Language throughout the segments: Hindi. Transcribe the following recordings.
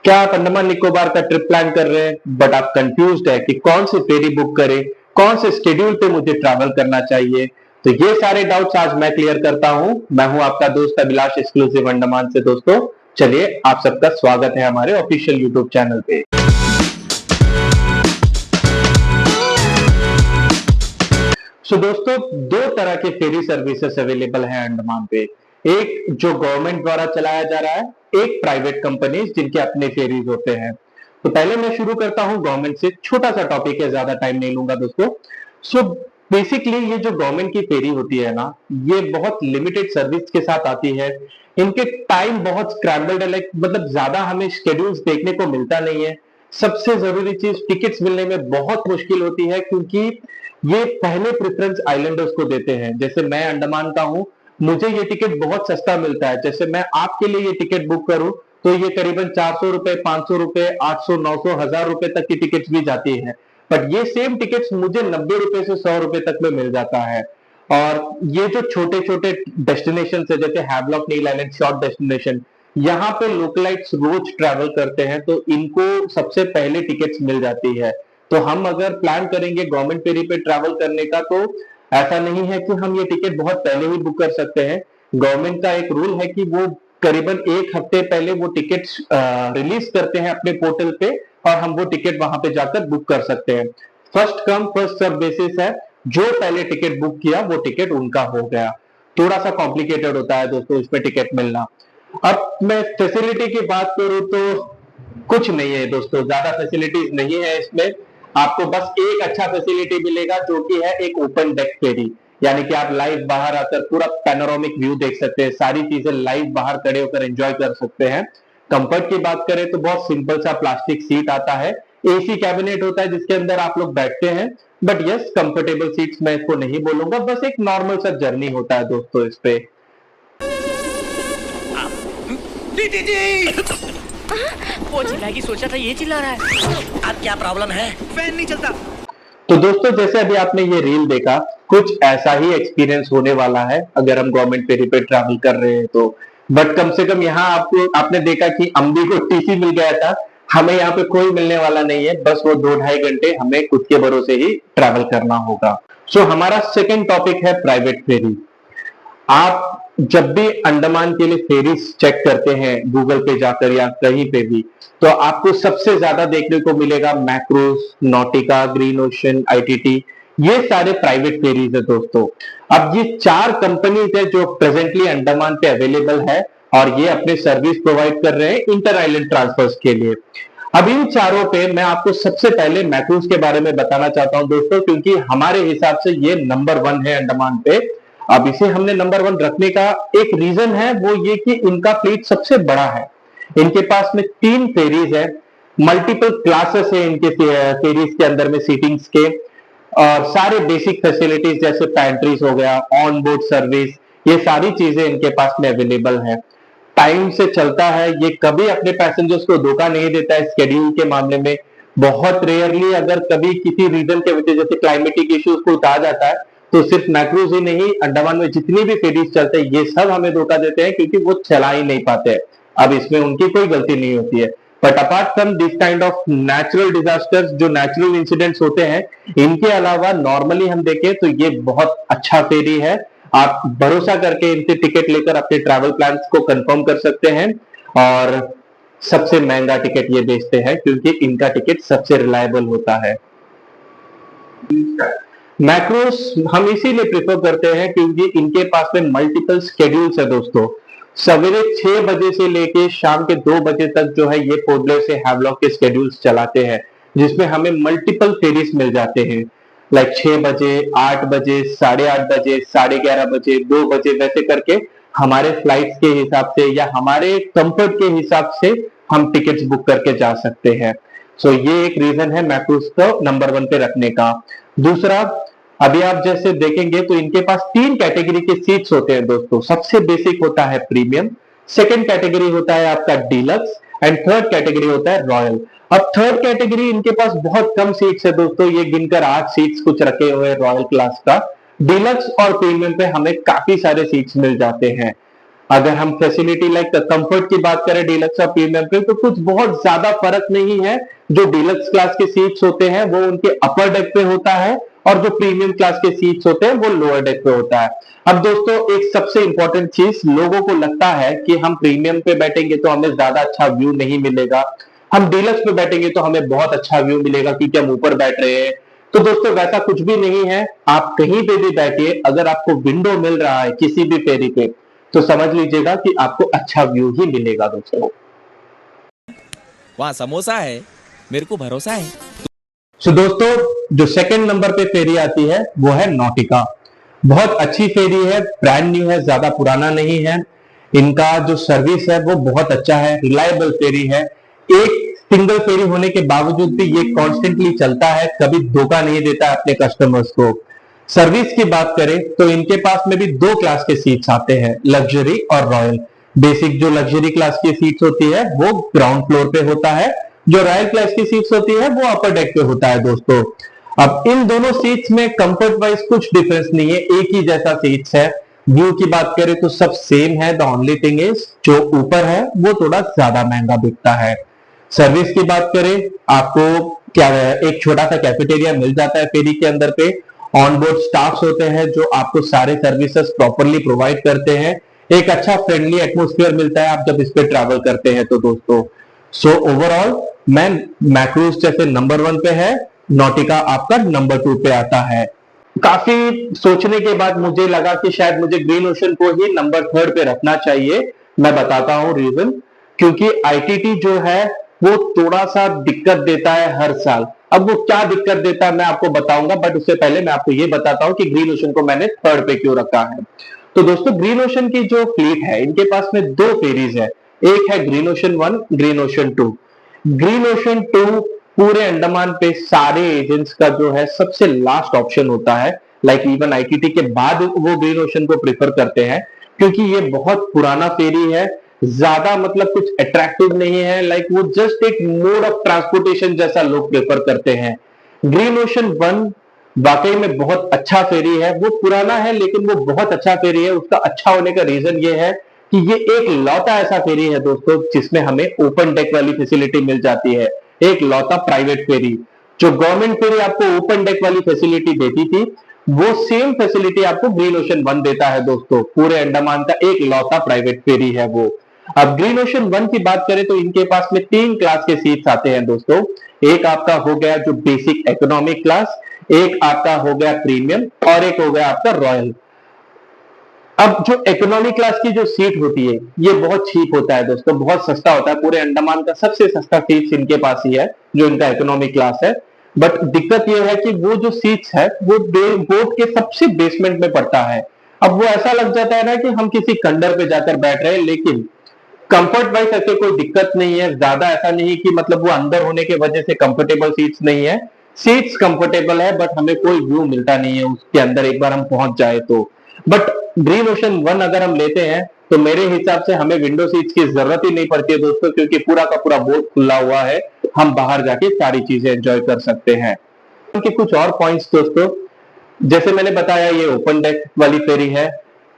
क्या आप अंडमान निकोबार का ट्रिप प्लान कर रहे हैं बट आप कंफ्यूज्ड है कि कौन सी फेरी बुक करें, कौन से शेड्यूल पे मुझे ट्रैवल करना चाहिए? तो ये सारे डाउट्स आज मैं क्लियर करता हूं। मैं हूं आपका दोस्त अभिलाष, एक्सक्लूसिव अंडमान से। दोस्तों चलिए, आप सबका स्वागत है हमारे ऑफिशियल यूट्यूब चैनल पे। दोस्तों, दो तरह के फेरी सर्विसेज अवेलेबल हैं अंडमान पे। एक जो गवर्नमेंट द्वारा चलाया जा रहा है, एक प्राइवेट कंपनीज जिनके अपने फेरीज होते हैं। तो पहले मैं शुरू करता हूं गवर्नमेंट से। छोटा सा टॉपिक है, ज्यादा टाइम नहीं लूंगा दोस्तों। सो बेसिकली ये जो गवर्नमेंट की फेरी होती है ना, ये बहुत लिमिटेड सर्विस के साथ आती है। इनके टाइम बहुत स्क्रैम्बल्ड है, मतलब ज्यादा हमें शेड्यूल्स देखने को मिलता नहीं है। सबसे जरूरी चीज, टिकट्स मिलने में बहुत मुश्किल होती है, क्योंकि ये पहले प्रेफरेंस आइलैंडर्स को देते हैं। जैसे मैं अंडमान का हूं, मुझे ये टिकट बहुत सस्ता मिलता है। जैसे मैं आपके लिए ये टिकट बुक करूं तो ये करीबन 400 रुपए, 500 रुपए, 800, 900, 1000 रुपए तक की टिकट्स भी जाती है। बट ये सेम टिकट्स मुझे 90 रुपए से 100 रुपए तक में मिल जाता है। और ये जो छोटे छोटे डेस्टिनेशन है, जैसे हैवलॉक, नील आइलैंड, शॉर्ट डेस्टिनेशन, यहाँ पे लोकलाइट्स रोज ट्रैवल करते हैं, तो इनको सबसे पहले टिकट्स मिल जाती है। तो हम अगर प्लान करेंगे गवर्नमेंट फेरी पे ट्रैवल करने का, तो ऐसा नहीं है कि हम ये टिकट बहुत पहले ही बुक कर सकते हैं। गवर्नमेंट का एक रूल है कि वो करीबन एक हफ्ते पहले वो टिकट रिलीज करते हैं अपने पोर्टल पे, और हम वो टिकट वहां पे जाकर बुक कर सकते हैं। First come first serve basis है। जो पहले टिकट बुक किया वो टिकट उनका हो गया। थोड़ा सा कॉम्प्लिकेटेड होता है दोस्तों इसमें टिकट मिलना। अब मैं फैसिलिटी की बात करूं तो कुछ नहीं है दोस्तों, ज्यादा फैसिलिटीज नहीं है इसमें। आपको बस एक अच्छा फैसिलिटी मिलेगा, जो कि है एक ओपन डेक फेरी। यानी कि आप लाइव बाहर आकर पूरा पैनोरामिक व्यू देख सकते हैं, सारी चीजें लाइव बाहर खड़े होकर एंजॉय कर सकते हैं। कंफर्ट की बात करें तो बहुत सिंपल सा प्लास्टिक सीट आता है, एसी कैबिनेट होता है जिसके अंदर आप लोग बैठते हैं। बट यस, कंफर्टेबल सीट्स मैं इसको नहीं बोलूंगा, बस एक नॉर्मल सा जर्नी होता है दोस्तों इस पे। वो चिल्लाएगी, सोचा था ये चिल्ला रहा है। अब क्या प्रॉब्लम है? फैन नहीं चलता। तो दोस्तों, जैसे अभी आपने ये रील देखा, कुछ ऐसा ही एक्सपीरियंस होने वाला है अगर हम गवर्नमेंट फेरी पे ट्रैवल कर रहे हैं तो। बट कम से कम यहाँ आपने देखा कि अम्बी को टीसी मिल गया था, हमें यहाँ पे कोई मिलने वाला नहीं है। बस वो 2-2.5 घंटे हमें खुद के भरोसे ही ट्रैवल करना होगा। हमारा सेकेंड टॉपिक है प्राइवेट फेरी। आप जब भी अंडमान के लिए फेरीज चेक करते हैं गूगल पे जाकर या कहीं पे भी, तो आपको सबसे ज्यादा देखने को मिलेगा मैक्रोस, नॉटिका, ग्रीन ओशन, आईटीटी। ये सारे प्राइवेट फेरीज है दोस्तों। अब ये 4 कंपनीज है जो प्रेजेंटली अंडमान पे अवेलेबल है, और ये अपने सर्विस प्रोवाइड कर रहे हैं इंटर आइलैंड ट्रांसफर्स के लिए। अब इन चारों पे मैं आपको सबसे पहले मैक्रोस के बारे में बताना चाहता हूं दोस्तों, क्योंकि हमारे हिसाब से ये नंबर 1 है अंडमान पे। अब इसे हमने नंबर 1 रखने का एक रीजन है, वो ये कि इनका फ्लीट सबसे बड़ा है। इनके पास में 3 फेरीज है, मल्टीपल क्लासेस है इनके फेरीज के अंदर में सीटिंग्स के, और सारे बेसिक फैसिलिटीज जैसे पैंट्रीज हो गया, ऑन बोर्ड सर्विस, ये सारी चीजें इनके पास में अवेलेबल है। टाइम से चलता है, ये कभी अपने पैसेंजर्स को धोखा नहीं देता है स्केड्यूल के मामले में। बहुत रेयरली अगर कभी किसी रीजन के वजह जैसे क्लाइमेटिक इश्यूज को आ जाता है, तो सिर्फ मैक्रोज ही नहीं, अंडमान में जितनी भी फेरीज चलते हैं ये सब हमें धोखा देते हैं, क्योंकि वो चला ही नहीं पाते हैं। अब इसमें उनकी कोई गलती नहीं होती है। But apart from this kind of natural disasters, जो नेचुरल इंसिडेंट्स होते हैं, इनके अलावा नॉर्मली हम देखें तो ये बहुत अच्छा फेरी है। आप भरोसा करके इनसे टिकट लेकर अपने ट्रैवल प्लान को कंफर्म कर सकते हैं। और सबसे महंगा टिकट ये बेचते हैं, क्योंकि इनका टिकट सबसे रिलायबल होता है। मैक्रोस हम इसीलिए प्रेफर करते हैं क्योंकि इनके पास में मल्टीपल स्केड्यूल्स है दोस्तों। सवेरे 6 बजे से लेके शाम के 2 बजे तक जो है ये पोर्ट ब्लेयर से हैवलॉक के स्केड्यूल्स चलाते हैं, जिसमें हमें मल्टीपल फेरीज मिल जाते हैं। लाइक 6 बजे, 8 बजे, 8:30 बजे, 11:30 बजे, 2 बजे, वैसे करके हमारे फ्लाइट्स के हिसाब से या हमारे कंफर्ट के हिसाब से हम टिकट्स बुक करके जा सकते हैं। ये एक रीजन है मैक्रोस को नंबर 1 पे रखने का। दूसरा, अभी आप जैसे देखेंगे तो इनके पास 3 कैटेगरी के सीट्स होते हैं दोस्तों। सबसे बेसिक होता है प्रीमियम, सेकंड कैटेगरी होता है आपका डीलक्स, एंड थर्ड कैटेगरी होता है रॉयल। अब थर्ड कैटेगरी इनके पास बहुत कम सीट्स है दोस्तों, ये गिनकर 8 सीट्स कुछ रखे हुए रॉयल क्लास का। डीलक्स और प्रीमियम पे हमें काफी सारे सीट्स मिल जाते हैं। अगर हम फैसिलिटी लाइक कंफर्ट की बात करें डीलक्स और प्रीमियम पे, तो कुछ बहुत ज्यादा फर्क नहीं है। जो डीलक्स क्लास के सीट्स होते हैं वो उनके अपर डेक पे होता है, और जो प्रीमियम क्लास के सीट्स होते हैं वो लोअर डेक पे होता है। अब दोस्तों एक सबसे इंपॉर्टेंट चीज, लोगों को लगता है कि हम प्रीमियम पे बैठेंगे तो हमें ज्यादा अच्छा व्यू नहीं मिलेगा, हम डीलक्स पे बैठेंगे तो हमें बहुत अच्छा व्यू मिलेगा क्योंकि हम ऊपर बैठ रहे हैं। तो दोस्तों वैसा कुछ भी नहीं है। आप कहीं पे भी बैठिए, अगर आपको विंडो मिल रहा है किसी भी फेरी पे, तो समझ लीजिएगा कि आपको अच्छा व्यू ही मिलेगा दोस्तों। वहाँ समोसा है, मेरे को भरोसा है। सो दोस्तों जो सेकंड नंबर पे फेरी आती है वो है नॉटिका। बहुत अच्छी फेरी है, ब्रांड न्यू है, ज्यादा पुराना नहीं है। इनका जो सर्विस है वो बहुत अच्छा है, रिलायबल फेरी है। एक सिंगल फेरी होने के बावजूद भी ये कॉन्स्टेंटली चलता है, कभी धोखा नहीं देता अपने कस्टमर्स को। सर्विस की बात करें तो इनके पास में भी दो क्लास के सीट्स आते हैं, लग्जरी और रॉयल। बेसिक जो लग्जरी क्लास की सीट्स होती है वो ग्राउंड फ्लोर पे होता है, जो रॉयल क्लास की सीट्स होती है वो अपर डेक पे होता है दोस्तों। अब इन दोनों सीट्स में कंफर्ट वाइज कुछ डिफरेंस नहीं है, एक ही जैसा सीट्स है। व्यू की बात करें तो सब सेम है, द ओनली थिंग इज जो ऊपर है वो थोड़ा ज्यादा महंगा बिकता है। सर्विस की बात करें, आपको क्या है, एक छोटा सा कैफेटेरिया मिल जाता है फेरी के अंदर पे। ऑन बोर्ड स्टाफ्स होते हैं जो आपको सारे सर्विसेज प्रॉपरली प्रोवाइड करते हैं। एक अच्छा फ्रेंडली एटमोस्फियर मिलता है आप जब इस पे ट्रैवल करते हैं तो दोस्तों। सो ओवरऑल मैं मैक्रूज जैसे नंबर 1 पे है, नॉटिका आपका नंबर 2 पे आता है। काफी सोचने के बाद मुझे लगा कि शायद मुझे ग्रीन ओशन को ही नंबर 3 पे रखना चाहिए। मैं बताता हूं रीजन, क्योंकि आईटीटी जो है वो थोड़ा सा दिक्कत देता है हर साल। अब वो क्या दिक्कत देता है मैं आपको बताऊंगा, बट उससे पहले मैं आपको ये बताता हूं कि ग्रीन ओशन को मैंने 3rd पे क्यों रखा है। तो दोस्तों ग्रीन ओशन की जो फ्लीट है, इनके पास में दो फेरीज है, एक है green ocean 1, green ocean 2। Green ocean 2 पूरे अंडमान पे सारे एजेंट्स का जो है सबसे लास्ट ऑप्शन होता है। लाइक इवन आईटीटी के बाद वो ग्रीन ओशन को प्रिफर करते हैं, क्योंकि ये बहुत पुराना फेरी है, ज्यादा मतलब कुछ अट्रैक्टिव नहीं है। लाइक वो जस्ट एक मोड ऑफ ट्रांसपोर्टेशन जैसा लोग प्रेफर करते हैं। ग्रीन ओशन 1 वाकई में बहुत अच्छा फेरी है, वो पुराना है लेकिन वो बहुत अच्छा फेरी है। उसका अच्छा होने का रीजन ये है कि ये एक लौता ऐसा फेरी है दोस्तों जिसमें हमें ओपन डेक वाली फैसिलिटी मिल जाती है। एक लौता प्राइवेट फेरी, जो गवर्नमेंट फेरी आपको ओपन डेक वाली फैसिलिटी देती थी, वो सेम फैसिलिटी आपको ग्रीन ओशन 1 देता है दोस्तों। पूरे अंडमान का एक लौता प्राइवेट फेरी है वो। अब ग्रीन ओशन 1 की बात करें तो इनके पास में 3 क्लास के सीट्स आते हैं दोस्तों। एक आपका हो गया जो बेसिक इकोनॉमिक क्लास, एक आपका हो गया प्रीमियम, और एक हो गया आपका रॉयल। अब जो इकोनॉमी क्लास की जो सीट होती है ये बहुत चीप होता है दोस्तों, बहुत सस्ता होता है। पूरे अंडमान का सबसे सस्ता सीट इनके पास ही है, जो इनका इकोनॉमी क्लास है। बट दिक्कत ये है कि वो जो सीट्स है वो बोट के सबसे बेसमेंट में पड़ता है। अब वो ऐसा लग जाता है ना कि हम किसी खंडर पे जाकर बैठ रहे हैं, लेकिन कंफर्ट वाइज ऐसे कोई दिक्कत नहीं है। ज्यादा ऐसा नहीं कि मतलब वो अंदर होने की वजह से कंफर्टेबल सीट्स नहीं है, सीट्स कंफर्टेबल है, बट हमें कोई व्यू मिलता नहीं है उसके अंदर एक बार हम पहुंच जाए तो। बट ग्रीन ओशन 1 अगर हम लेते हैं तो मेरे हिसाब से हमें विंडो सीट्स की जरूरत ही नहीं पड़ती है दोस्तों, क्योंकि पूरा का पूरा बोर्ड खुला हुआ है, हम बाहर जाके सारी चीजें एंजॉय कर सकते हैं। उनके कुछ और पॉइंट्स दोस्तों, जैसे मैंने बताया ये ओपन डेक वाली फेरी है।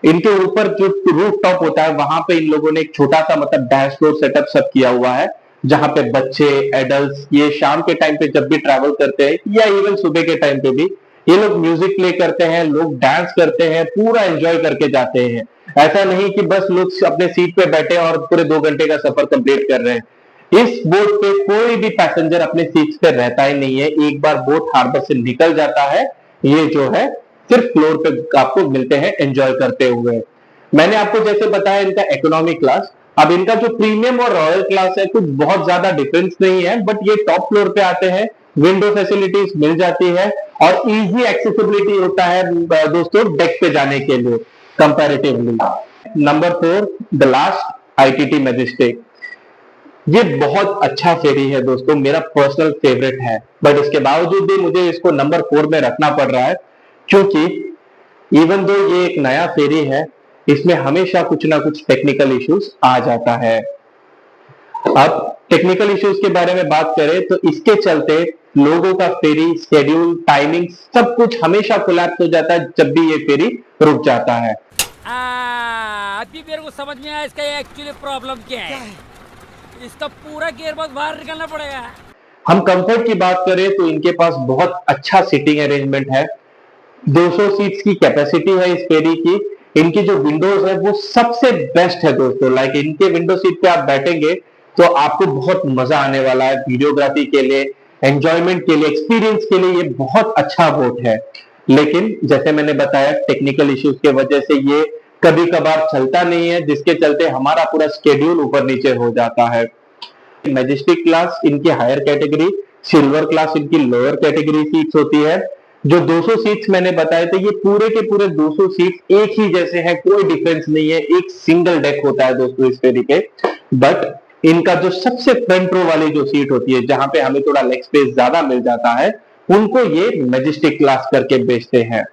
इनके ऊपर जो रूफ टॉप होता है वहां पे इन लोगों ने एक छोटा सा मतलब डैशबोर्ड सेटअप सब किया हुआ है, जहां पे बच्चे, एडल्ट्स ये शाम के टाइम पे जब भी ट्रैवल करते हैं या इवन सुबह के टाइम पे भी ये लोग म्यूजिक प्ले करते हैं, लोग डांस करते हैं, पूरा एंजॉय करके जाते हैं। ऐसा नहीं कि बस लोग अपने सीट पे बैठे और पूरे 2 घंटे का सफर कंप्लीट कर रहे हैं। इस बोट पे कोई भी पैसेंजर अपने सीट्स पे रहता ही नहीं है। एक बार बोट हार्बर से निकल जाता है, ये जो है सिर्फ फ्लोर पे आपको मिलते हैं एंजॉय करते हुए। मैंने आपको जैसे बताया इनका इकोनॉमिक क्लास। अब इनका जो प्रीमियम और रॉयल क्लास है कुछ बहुत ज्यादा डिफरेंस नहीं है, बट ये टॉप फ्लोर पे आते हैं, विंडो फैसिलिटीज मिल जाती है और इजी एक्सेसिबिलिटी होता है दोस्तों डेक पे जाने के लिए comparatively. Number 4 the last ITT majestic. ये बहुत अच्छा फेरी है दोस्तों, मेरा पर्सनल फेवरेट है, बट इसके बावजूद भी मुझे इसको नंबर 4 में रखना पड़ रहा है, क्योंकि इवन दो ये एक नया फेरी है, इसमें हमेशा कुछ ना कुछ टेक्निकल इश्यूज आ जाता है। अब टेक्निकल इश्यूज के बारे में बात करें तो इसके चलते लोगों का फेरी शेड्यूल, टाइमिंग सब कुछ हमेशा कोलैप्स हो जाता है जब भी ये फेरी रुक जाता है। बात भी मेरे को समझ में आया इसका एक्चुअली प्रॉब्लम क्या है। इसका पूरा गियर बॉक्स बाहर निकालना पड़ेगा। हम कंफर्ट की बात करें तो इनके पास बहुत अच्छा सीटिंग अरेंजमेंट है। 200 सीट्स की कैपेसिटी है इस फेरी की। इनकी जो विंडोज है वो सबसे बेस्ट है दोस्तों। लाइक इनके विंडो सीट पे आप बैठेंगे तो आपको बहुत मजा आने वाला है। वीडियोग्राफी के लिए, एंजॉयमेंट के लिए, एक्सपीरियंस के लिए ये बहुत अच्छा बोट है। लेकिन जैसे मैंने बताया, टेक्निकल इश्यूज की वजह से ये कभी कभार चलता नहीं है, जिसके चलते हमारा पूरा स्केड्यूल ऊपर नीचे हो जाता है। मैजेस्टिक क्लास इनकी हायर कैटेगरी, सिल्वर क्लास इनकी लोअर कैटेगरी सीट्स होती है। जो 200 सीट्स मैंने बताए थे, ये पूरे के पूरे 200 सीट्स एक ही जैसे हैं, कोई डिफरेंस नहीं है। एक सिंगल डेक होता है दोस्तों इस फेरी पे। बट इनका जो सबसे फ्रंट रो वाली जो सीट होती है, जहां पे हमें थोड़ा लेग स्पेस ज्यादा मिल जाता है, उनको ये मैजेस्टिक क्लास करके बेचते हैं।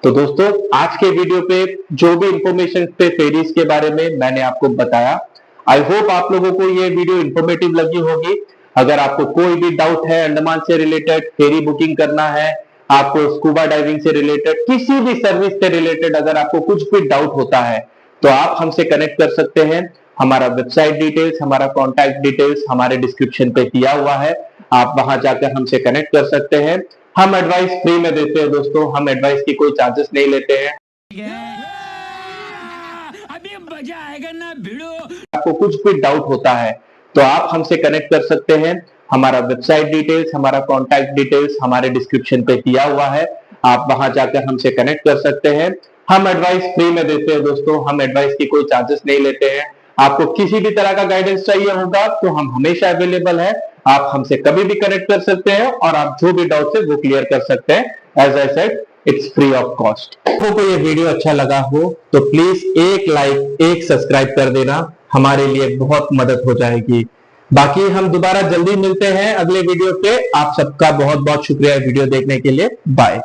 तो दोस्तों, आज के वीडियो पे जो भी इंफॉर्मेशन थे फेरीज के बारे में मैंने आपको बताया। आई होप आप लोगों को ये वीडियो इंफॉर्मेटिव लगी होगी। अगर आपको कोई भी डाउट है अंडमान से रिलेटेड, फेरी बुकिंग करना है, आपको स्कूबा डाइविंग से रिलेटेड, किसी भी सर्विस से रिलेटेड अगर आपको कुछ भी डाउट होता है तो आप हमसे कनेक्ट कर सकते हैं। हमारा वेबसाइट डिटेल्स, हमारा कॉन्टैक्ट डिटेल्स हमारे डिस्क्रिप्शन पे दिया हुआ है। आप वहां जाकर हमसे कनेक्ट कर सकते हैं। हम एडवाइस फ्री में देते हैं दोस्तों। हम एडवाइस की कोई चार्जेस नहीं लेते हैं। अभी मजा आएगा ना भिड़ो। आपको कुछ भी डाउट होता है तो आप हमसे कनेक्ट कर सकते हैं। हमारा वेबसाइट डिटेल्स, हमारा कॉन्टैक्ट डिटेल्स हमारे डिस्क्रिप्शन पे दिया हुआ है। आप वहां जाकर हमसे कनेक्ट कर सकते हैं। हम एडवाइस फ्री में देते हैं दोस्तों। हम एडवाइस की कोई चार्जेस नहीं लेते हैं। आपको किसी भी तरह का गाइडेंस चाहिए होगा तो हम हमेशा अवेलेबल है। आप हमसे कभी भी कनेक्ट कर सकते हैं और आप जो भी डाउट है वो क्लियर कर सकते हैं। As I said, it's free of cost. आपको ये वीडियो अच्छा लगा हो तो प्लीज एक लाइक, एक सब्सक्राइब कर देना, हमारे लिए बहुत मदद हो जाएगी। बाकी हम दोबारा जल्दी मिलते हैं अगले वीडियो पे। आप सबका बहुत बहुत शुक्रिया वीडियो देखने के लिए। बाय।